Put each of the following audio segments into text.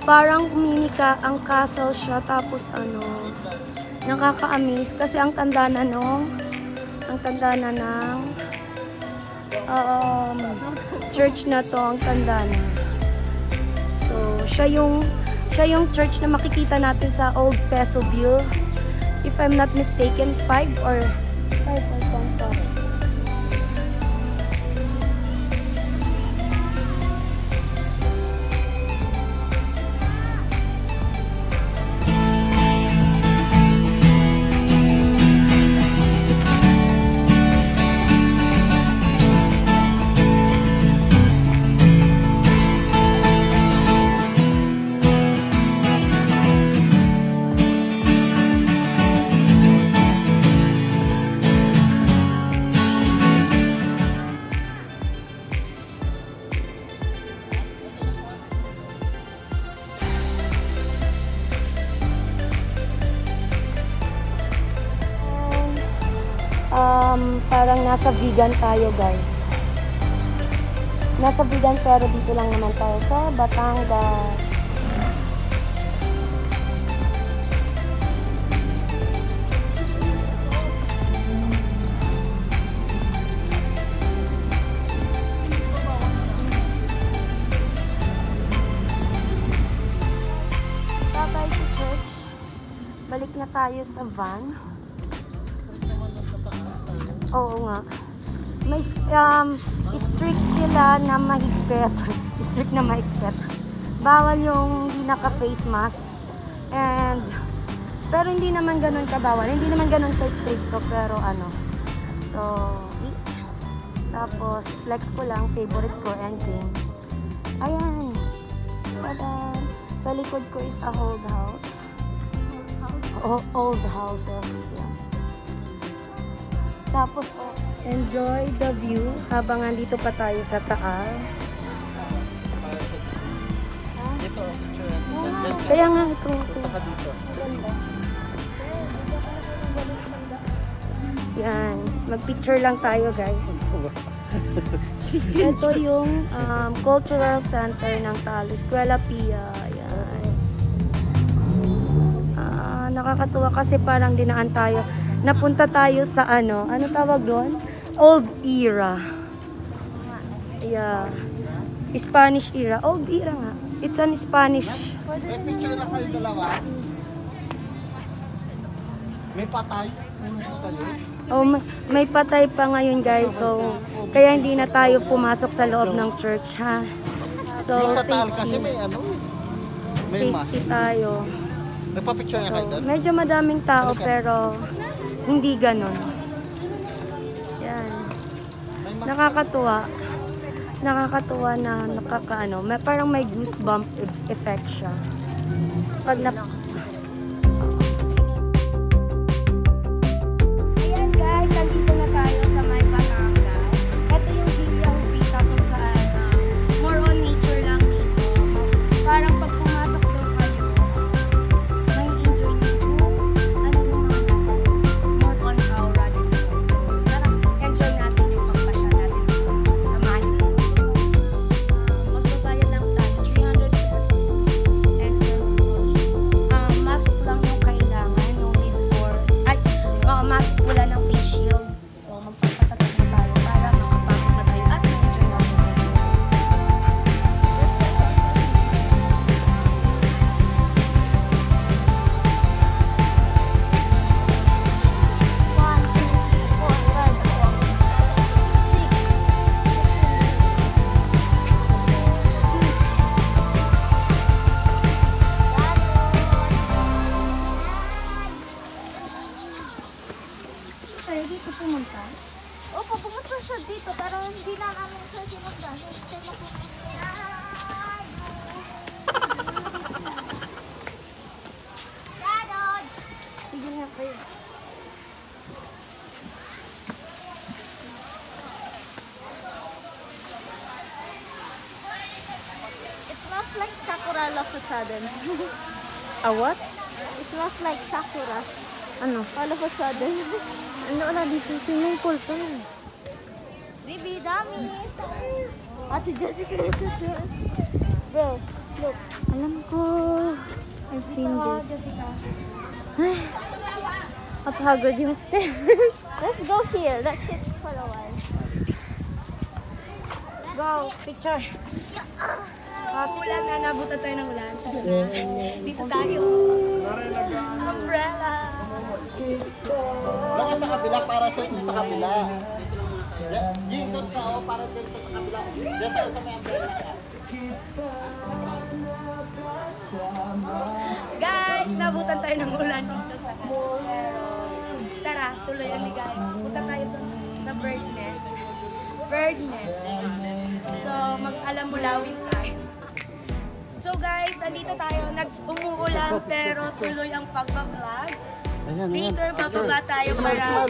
Parang ang castle siya, tapos ano, nakaka-amaze kasi ang tanda na ng church na to, ang tanda na. So, siya yung church na makikita natin sa Old Peso Bill. If I'm not mistaken, 5 or 10. Parang nasa vegan tayo, guys. Nasa vegan pero dito lang naman tayo sa Batangas. Bye-bye to church. Balik na tayo sa van. Oo nga. May strict sila na mahigpit. Strict na mahigpit. Bawal yung hindi naka-face mask. Pero hindi naman ganun kabawal. Hindi naman ganun ka-stricto, pero ano. So, tapos flex ko lang, favorite ko, ending. Ayan. Tada! Sa likod ko is a old house. Old houses. Yeah. Tapos, enjoy the view habang andito pa tayo sa taal. Kaya nga, ito. Yan. Mag-picture lang tayo, guys. Ito yung cultural center ng Taal, Escuela Pia. Yan. Nakakatuwa kasi parang dinaan tayo. Napunta tayo sa ano tawag doon? Old era. Yeah. Spanish era. Old era nga. It's an Spanish. May picture na kayo dalawa. May patay. Oh, may patay pa ngayon, guys. So, kaya hindi na tayo pumasok sa loob ng church, ha? So, safety. Kasi may Safety tayo. May pa-picture na kayo doon? Medyo madaming tao, pero hindi ganon. Yan. Nakakatuwa. Nakakatuwa na parang may goosebump effect siya. Pag Ayan, guys, andito na tayo sa may Batangas. Ito yung video kita kung saan more on nature lang dito. Parang pag pumasok doon kayo, may enjoy dito. Ano yung mga nasa more on aura dito. So, tara, enjoy natin yung pagpasya natin dito. Samahan niyo. Magbabayad lang tayo, 300 pesos. And mask lang yung kailangan, no need for, mask wala ng face shield. So, magpapatatak na tayo para makapasok na tayo at enjoy natin. Ay, dito pumunta? Opo, pumunta siya dito, pero hindi na namin siya sinundan. Kasi Dadod! Sige nga kayo. It smells like sakura all of a sudden. A what? It smells like sakura Ano? all of a sudden. Ano wala dito? Swimming pool to. Bibi, dami! Ate Jessica. Bro, look. Alam ko. I've seen this. Jessica. Ay, kapagod yung stairs. Let's go here. Let's sit for a while. Go, picture. Ulan na, nabutan tayo ng ulan. Dito tayo. Umbrella. Baka sa kabila para sa kabila. Yung doon ka o para doon sa kabila. Diyan sa may umbrella ka. Guys, nabutan tayo ng ulan dito sa pero tara, tuloy ang ligaya. Punta tayo doon sa bird nest. Bird nest. So, mag-alamulawin tayo. So guys, andito tayo. Umuulan pero tuloy ang pagpa-vlog. Later, bababa tayo para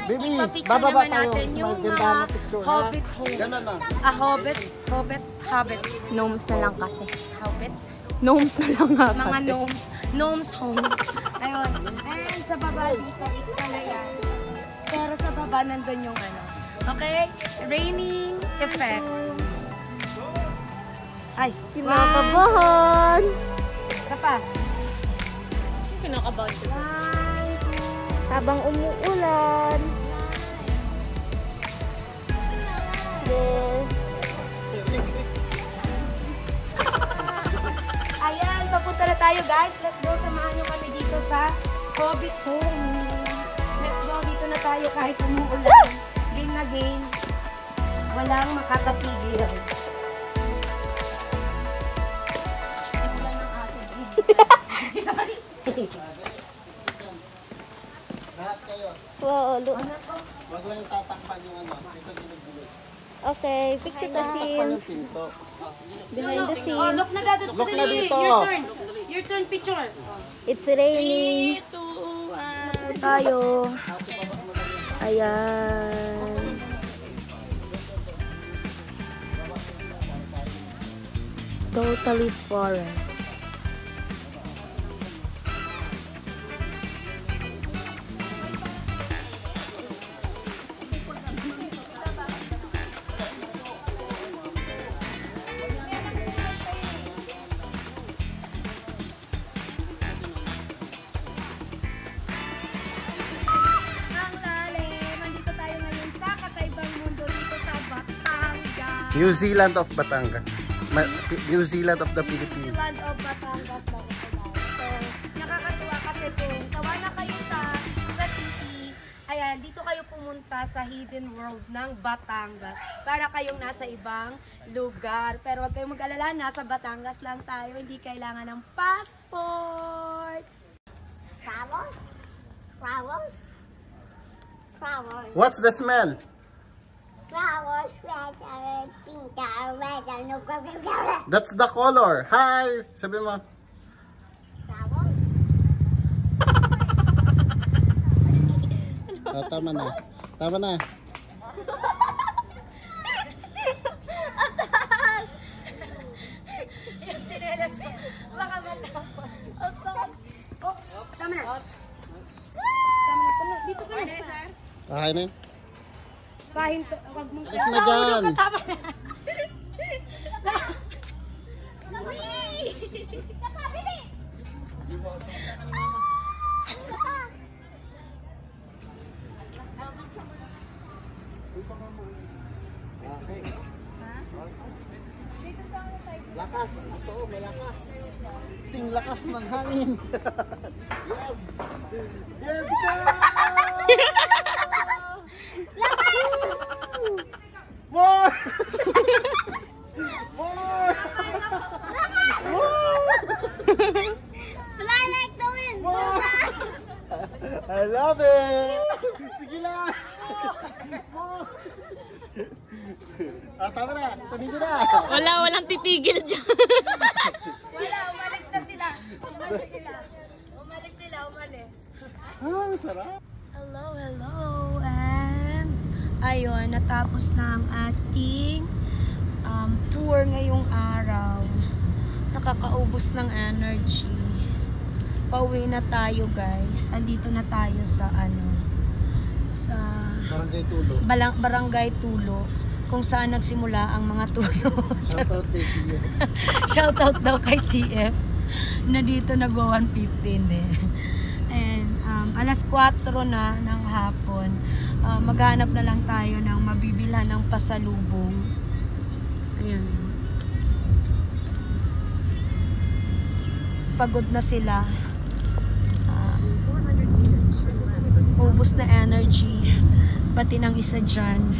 ipapicture naman natin yung mga hobbit homes. Hobbit. Gnomes na lang kasi. Hobbit. Gnomes na lang nga Mga kasi. gnomes home. Ayun. And sa baba dito is palayan. Pero sa baba nandun yung ano. Okay? Raining effect. Ay. Yung mga kabahan. Isa pa. Kinakabahan ko. Habang umuulan. Yes. Ayan, papunta na tayo guys. Let's go, samahan nyo kami dito sa Hobbit Home. Let's go, dito na tayo kahit umuulan. Game na game. Walang makakapigil. Ulan ng aso. Lahat kayo. Wow, look. Wag lang yung tatakpan yung ano. Ito ginagulot. Okay, picture the Tatakpan yung scenes. pinto. Behind the Oh, scenes. look na dad. Look na dito. Your turn. Your turn, picture. It's raining. 3, 2, 1. Tayo. Ayan. Totally forest. Ang lalim. Nandito tayo ngayon sa kakaibang mundo dito sa Batangas. New Zealand of Batangas. New Zealand of the Philippines. Land of Batangas lang ito guys. So, nakakatuwa kasi kung sawa na kayo sa city, ayan, dito kayo pumunta sa hidden world ng Batangas para kayong nasa ibang lugar. Pero huwag kayong mag-alala, nasa Batangas lang tayo, hindi kailangan ng passport. Flowers? Flowers? Flowers. What's the smell? Flowers, red, pink, red, no, flowers. That's the color. Hi! Sabi mo. Oh, tama na. Tama na. Yung sinelas mo, baka matapon. Oops, tama na. Dito ka na. Okay na yun? Pahinto, wag mong Alis na dyan. tama na. Lakas. Gusto ko, may lakas. Sing lakas ng hangin. Yes! Yes, go! More! More! Fly like the wind. I love it! Sige lang! More! Ah, tama na. Tumigil na. Walang titigil dyan. Wala, umalis na sila. Umalis sila. Ah, sarap. Hello. And ayun, natapos na ang ating tour ngayong araw. Nakakaubos ng energy. Pauwi na tayo guys. Andito na tayo sa sa Barangay Tulo. Barangay Tulo. kung saan nagsimula ang mga tulog. Shoutout kay Sia. Shoutout daw kay CF na dito nagwa 1:15 eh. And alas 4 na ng hapon. Maghanap na lang tayo ng mabibilhan ng pasalubong. Ayan. Pagod na sila. Ubos na energy. Pati ng isa dyan.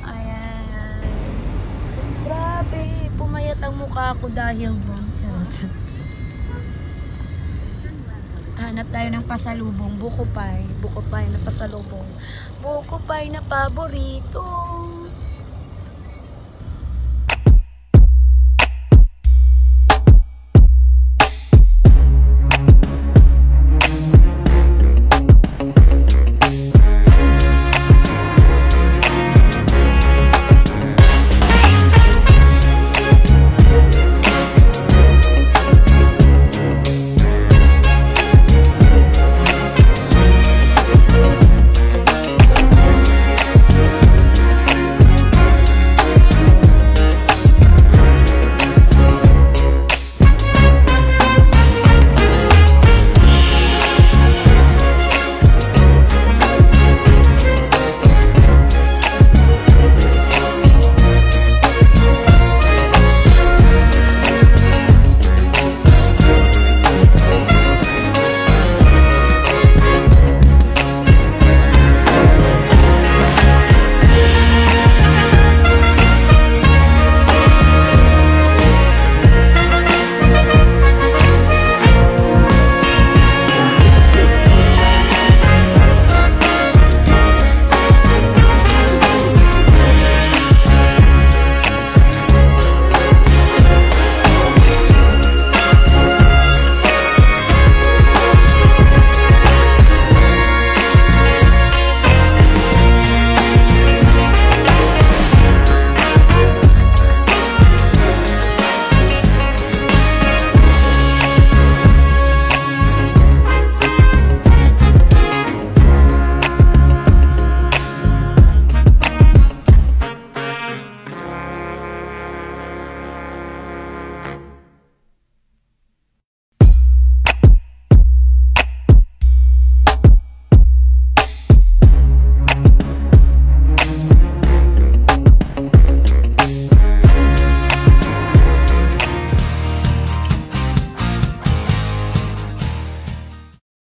Ayan. Grabe. Pumayat ang mukha ko dahil doon. Charot. Hanap tayo ng pasalubong. Buko pie. Buko pie na pasalubong. Buko pie na paborito.